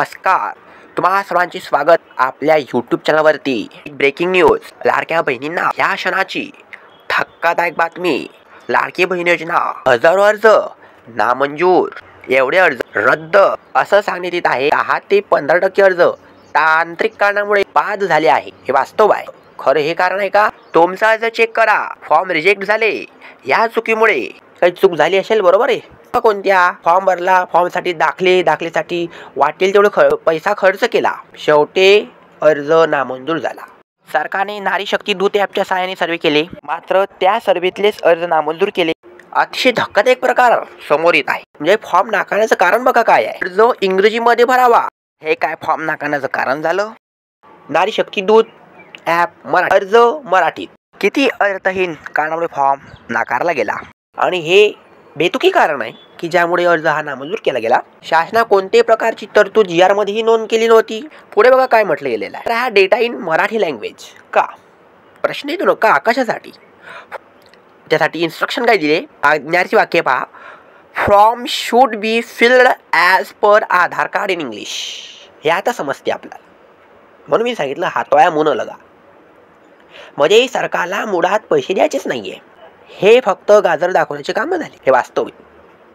नमस्कार, तुम्हा सर्वांचे स्वागत आपल्या यूट्यूब चॅनलवरती. Breaking news. लाडक्या बहिणींना या क्षणाची धक्कादायक बातमी. लाडकी बहीण योजना हजारो अर्ज नामंजूर, एवढे अर्ज रद्द असं सांगण्यात येत आहे. 10 ते 15% अर्ज तांत्रिक कारणामुळे बाद झाले आहे. हे वास्तव आहे. खरं हे कारण आहे का? तुमचा अर्ज चेक करा, फॉर्म रिजेक्ट झाले. या चुकीमुळे काही चूक झाली असेल, बरोबर आहे. कोणत्या फॉर्म भरला, फॉर्मसाठी दाखलेसाठी वाटेल तेवढं पैसा खर्च केला, शेवटी अर्ज नामंजूर झाला. सरकारने नारी शक्ती दूत ॲपच्या सहाय्याने सर्वे केले, मात्र त्या सर्वेतलेच अर्ज नामंजूर केले. अतिशय धक्कादायक प्रकार समोर येत आहे. म्हणजे फॉर्म नाकारण्याचं कारण बघा काय आहे. अर्ज इंग्रजीमध्ये भरावा, हे काय फॉर्म नाकारण्याचं कारण झालं. नारी शक्ती दूत ॲप अर्ज मराठीत. किती अर्थहीन कारणामुळे फॉर्म नाकारला गेला आणि हे बेतुकी कारण आहे की ज्यामुळे अर्ज हा नामंजूर केला गेला. शासना कोणत्याही प्रकारची तरतूद GR मध्येही नोंद केली नव्हती. पुढे बघा काय म्हटलं गेलेलं आहे. हा डेटा इन मराठी लँग्वेज का? प्रश्न येतो ना, का, कशासाठी? त्यासाठी इन्स्ट्रक्शन काय दिले? आज्ञाची वाक्य पहा. Form should be filled as per Aadhaar card in English. हे आता समजते आपल्याला, म्हणून मी सांगितलं हातोया मुनं लगा. म्हणजे सरकारला मुळात पैसे द्यायचेच नाहीये, हे फक्त गाजर दाखवण्याचे काम झाले. हे वास्तविक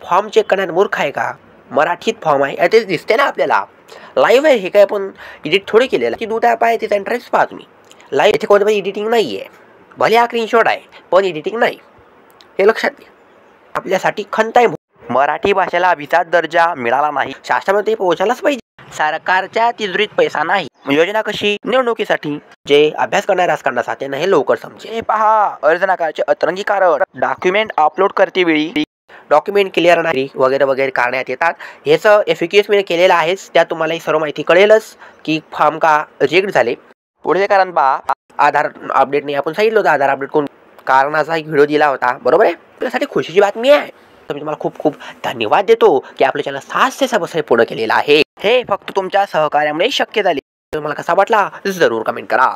फॉर्म चेक करण्यात मूर्ख आहे का? मराठीत फॉर्म आहे, तेच दिसते ना आपल्याला. लाईव्ह आहे, हे काय आपण एडिट थोडी केलेलं. की दूध ॲप आहे, त्याचा इंटरेस्ट पहा तुम्ही. लाईव्ह इथे कोणतं एडिटिंग नाही आहे. भले हा स्क्रीनशॉट आहे पण एडिटिंग नाही, हे लक्षात घ्या. आपल्यासाठी खंत आहे. मराठी भाषेला अभिजात दर्जा मिळाला नाही, शासनामध्ये पोहोचायलाच पाहिजे. सरकारच्या तिजोरीत पैसा नाही. योजना कशी? निवडणुकीसाठी. जे अभ्यास करणाऱ्या राजकारणाचा त्यांना हे लवकर समजेल. हे पहा, अर्ज नाकारण्याचे अतरंगी कारण. डॉक्युमेंट अपलोड करते वेळी डॉक्युमेंट क्लिअर नाही वगैरे वगैरे करण्यात येतात. ह्याचं FAQs मी केलेलं आहेच, त्या तुम्हाला ही सर्व माहिती कळेलच की फॉर्म का रिजेक्ट झाले. पुढे कारण पहा, आधार अपडेट नाही. आपण सांगितलं होतं आधार अपडेट कोण कारणाचा एक व्हिडिओ दिला होता, बरोबर आहे. त्यासाठी खुशीची बातमी आहे. तर मी तुम्हाला खूप खूप धन्यवाद देतो की आपलं चॅनल 700 सबस्क्राईब पूर्ण केलेलं आहे. हे फक्त तुमच्या सहकार्यामुळे शक्य झाले. तुम्हाला कसा वाटला जरूर कमेंट करा.